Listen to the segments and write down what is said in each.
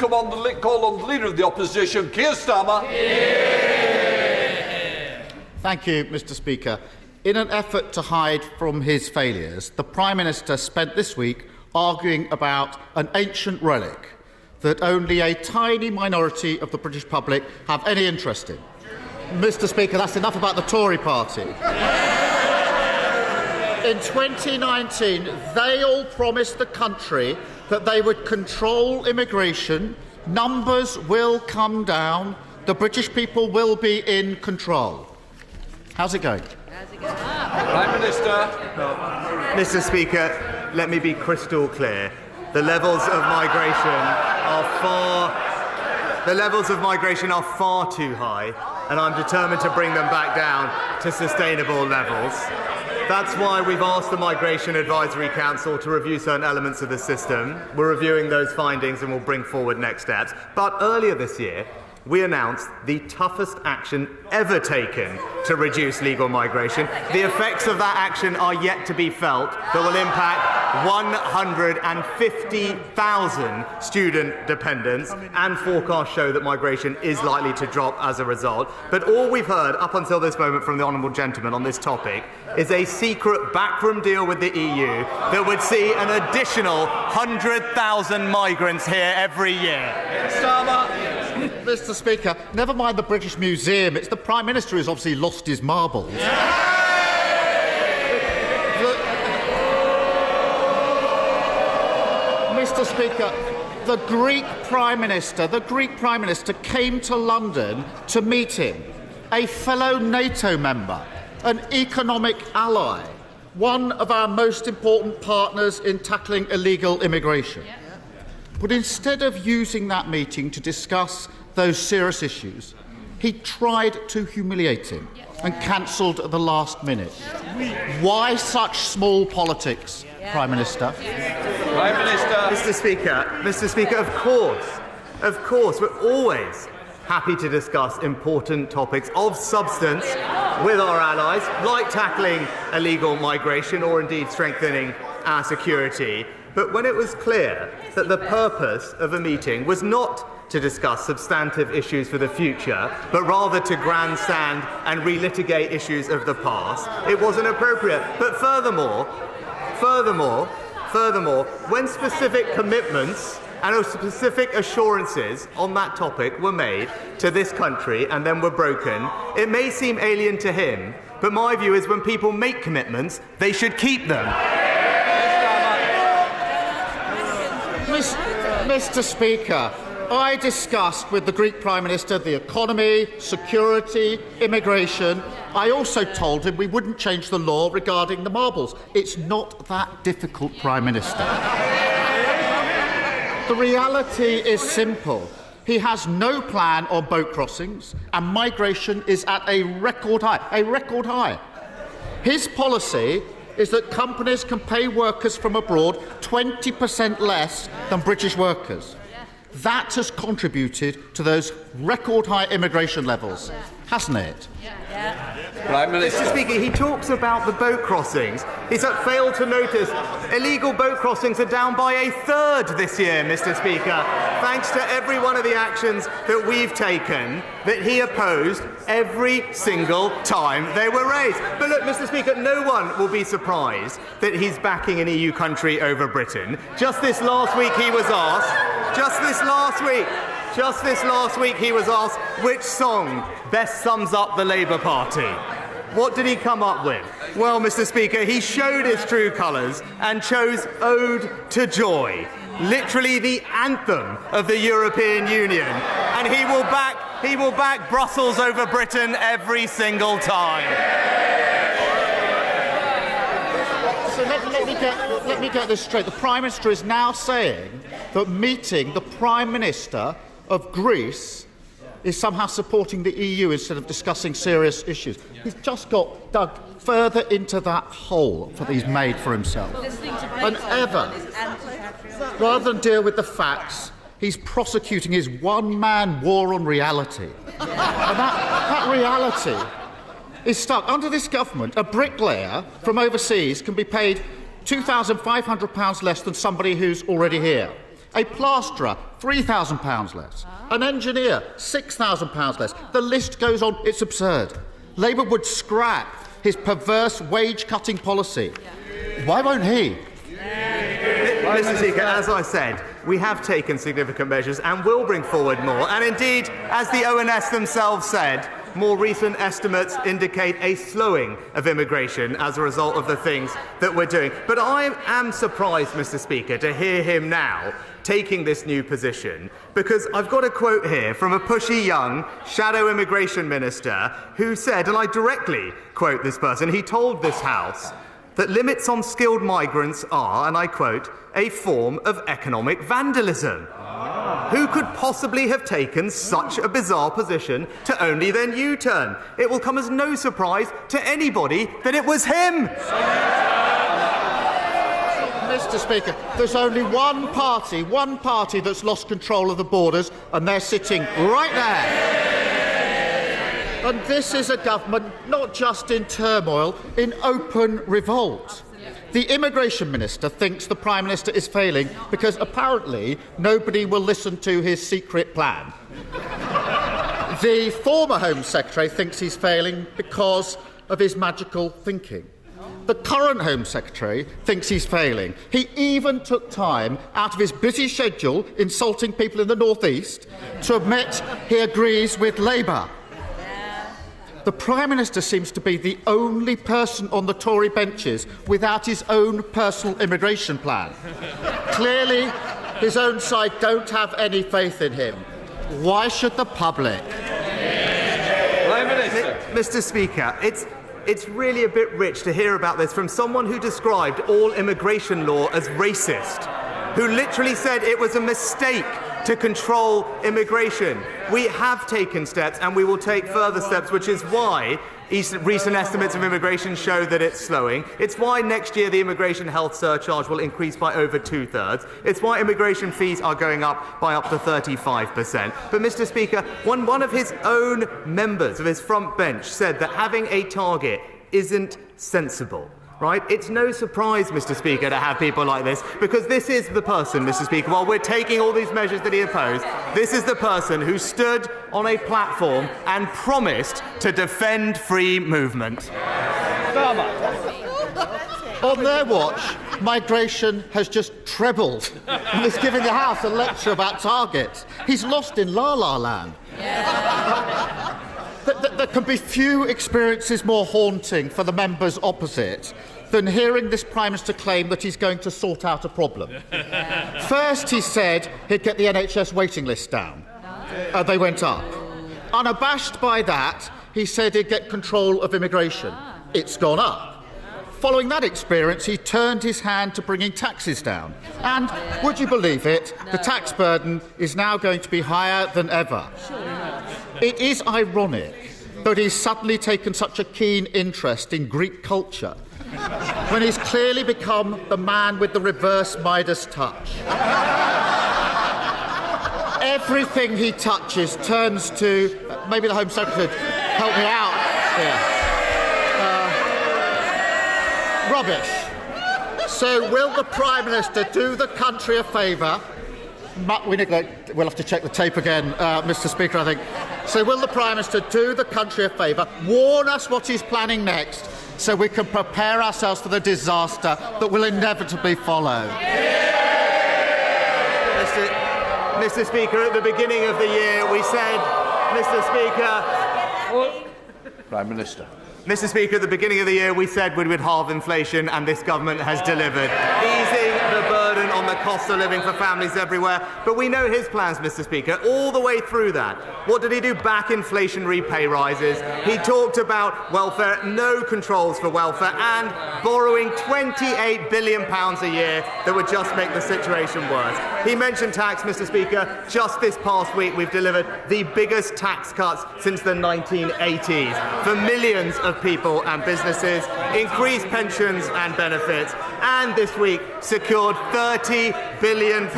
call on the Leader of the Opposition, Keir Starmer. Thank you, Mr. Speaker. In an effort to hide from his failures, the Prime Minister spent this week arguing about an ancient relic that only a tiny minority of the British public have any interest in. Mr. Speaker, that's enough about the Tory party. In 2019, they all promised the country that they would control immigration, numbers will come down, the British people will be in control. How's it going? Prime Minister. Mr. Speaker, let me be crystal clear. The levels of migration are far too high, and I'm determined to bring them back down to sustainable levels. That's why we've asked the Migration Advisory Council to review certain elements of the system. We're reviewing those findings and we'll bring forward next steps. But earlier this year, we announced the toughest action ever taken to reduce legal migration. The effects of that action are yet to be felt, but will impact 150,000 student dependents, and forecasts show that migration is likely to drop as a result. But all we've heard up until this moment from the Honourable Gentleman on this topic is a secret backroom deal with the EU that would see an additional 100,000 migrants here every year. Mr. Speaker, never mind the British Museum, it's the Prime Minister who's obviously lost his marbles. Mr. Speaker, the Greek Prime Minister came to London to meet him, a fellow NATO member, an economic ally, one of our most important partners in tackling illegal immigration. But instead of using that meeting to discuss those serious issues, he tried to humiliate him and cancelled at the last minute. Why such small politics, Prime Minister? Prime Minister. Mr. Speaker, of course, we're always happy to discuss important topics of substance with our allies, like tackling illegal migration or indeed strengthening our security. But when it was clear that the purpose of a meeting was not to discuss substantive issues for the future, but rather to grandstand and relitigate issues of the past, it wasn't appropriate. But furthermore, when specific commitments and specific assurances on that topic were made to this country and then were broken, it may seem alien to him, but my view is when people make commitments, they should keep them. Mr. Speaker, I discussed with the Greek Prime Minister the economy, security, immigration. I also told him we wouldn't change the law regarding the marbles. It's not that difficult, Prime Minister. The reality is simple. He has no plan on boat crossings, and migration is at a record high. His policy is that companies can pay workers from abroad 20% less than British workers. That has contributed to those record-high immigration levels, hasn't it? Prime Minister. Mr. Speaker, he talks about the boat crossings. He's failed to notice illegal boat crossings are down by a third this year, Mr. Speaker, thanks to every one of the actions that we've taken that he opposed every single time they were raised. But look, Mr. Speaker, no one will be surprised that he's backing an EU country over Britain. Just this last week he was asked which song best sums up the Labour Party. What did he come up with? Well, Mr. Speaker, he showed his true colours and chose Ode to Joy, literally the anthem of the European Union. And he will back Brussels over Britain every single time. So let me get this straight. The Prime Minister is now saying that meeting the Prime Minister of Greece is somehow supporting the EU instead of discussing serious issues. He's just got dug further into that hole that he's made for himself. And ever, rather than deal with the facts, he's prosecuting his one-man war on reality. And that reality is stuck. Under this government, a bricklayer from overseas can be paid £2,500 less than somebody who's already here. A plasterer, £3,000 less. An engineer, £6,000 less. The list goes on. It's absurd. Labour would scrap his perverse wage-cutting policy. Why won't he? Mr. Speaker, as I said, we have taken significant measures and will bring forward more. And indeed, as the ONS themselves said, more recent estimates indicate a slowing of immigration as a result of the things that we're doing. But I am surprised, Mr. Speaker, to hear him now taking this new position, because I've got a quote here from a pushy young shadow immigration minister who said, and I directly quote this person, he told this House that limits on skilled migrants are, and I quote, a form of economic vandalism. Who could possibly have taken such a bizarre position to only then U-turn? It will come as no surprise to anybody that it was him. Mr. Speaker, there's only one party that's lost control of the borders, and they're sitting right there. And this is a government not just in turmoil, in open revolt. The immigration minister thinks the Prime Minister is failing because apparently nobody will listen to his secret plan. The former Home Secretary thinks he's failing because of his magical thinking. The current Home Secretary thinks he's failing. He even took time out of his busy schedule insulting people in the North East to admit he agrees with Labour. The Prime Minister seems to be the only person on the Tory benches without his own personal immigration plan. Clearly, his own side don't have any faith in him. Why should the public? Prime Minister. Mr. Speaker, it's really a bit rich to hear about this from someone who described all immigration law as racist, who literally said it was a mistake to control immigration. We have taken steps and we will take further steps, which is why recent estimates of immigration show that it's slowing. It's why next year the immigration health surcharge will increase by over 2/3. It's why immigration fees are going up by up to 35%. But, Mr. Speaker, one of his own members of his front bench said that having a target isn't sensible. Right? It's no surprise, Mr. Speaker, to have people like this, because this is the person, Mr. Speaker, while we're taking all these measures that he opposed, this is the person who stood on a platform and promised to defend free movement. On their watch, migration has just trebled and is giving the House a lecture about targets. He's lost in la-la land. There can be few experiences more haunting for the members opposite than hearing this Prime Minister claim that he's going to sort out a problem. First, he said he'd get the NHS waiting list down. They went up. Unabashed by that, he said he'd get control of immigration. It's gone up. Following that experience, he turned his hand to bringing taxes down. And, would you believe it, the tax burden is now going to be higher than ever. It is ironic that he's suddenly taken such a keen interest in Greek culture when he's clearly become the man with the reverse Midas touch. Everything he touches turns to... maybe the Home Secretary could help me out here. Rubbish. So will the Prime Minister do the country a favour? We'll have to check the tape again, Mr. Speaker, I think. So will the Prime Minister do the country a favour, warn us what he's planning next, so we can prepare ourselves for the disaster that will inevitably follow? Mr. Speaker, at the beginning of the year, we said, Mr. Speaker... Prime Minister. Mr. Speaker, at the beginning of the year, we said we would halve inflation, and this government has delivered, easing the burden on the cost of living for families everywhere. But we know his plans, Mr. Speaker, all the way through that. What did he do? Back inflationary pay rises. He talked about welfare, no controls for welfare, and borrowing £28 billion a year that would just make the situation worse. He mentioned tax, Mr. Speaker. Just this past week, we've delivered the biggest tax cuts since the 1980s for millions of people and businesses, increased pensions and benefits, and this week secured £30 billion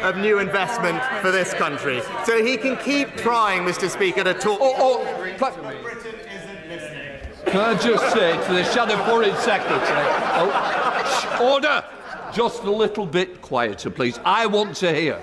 of new investment for this country. So he can keep trying, Mr. Speaker, to talk... Can I just say to the Shadow Foreign Secretary... order! Just a little bit quieter, please. I want to hear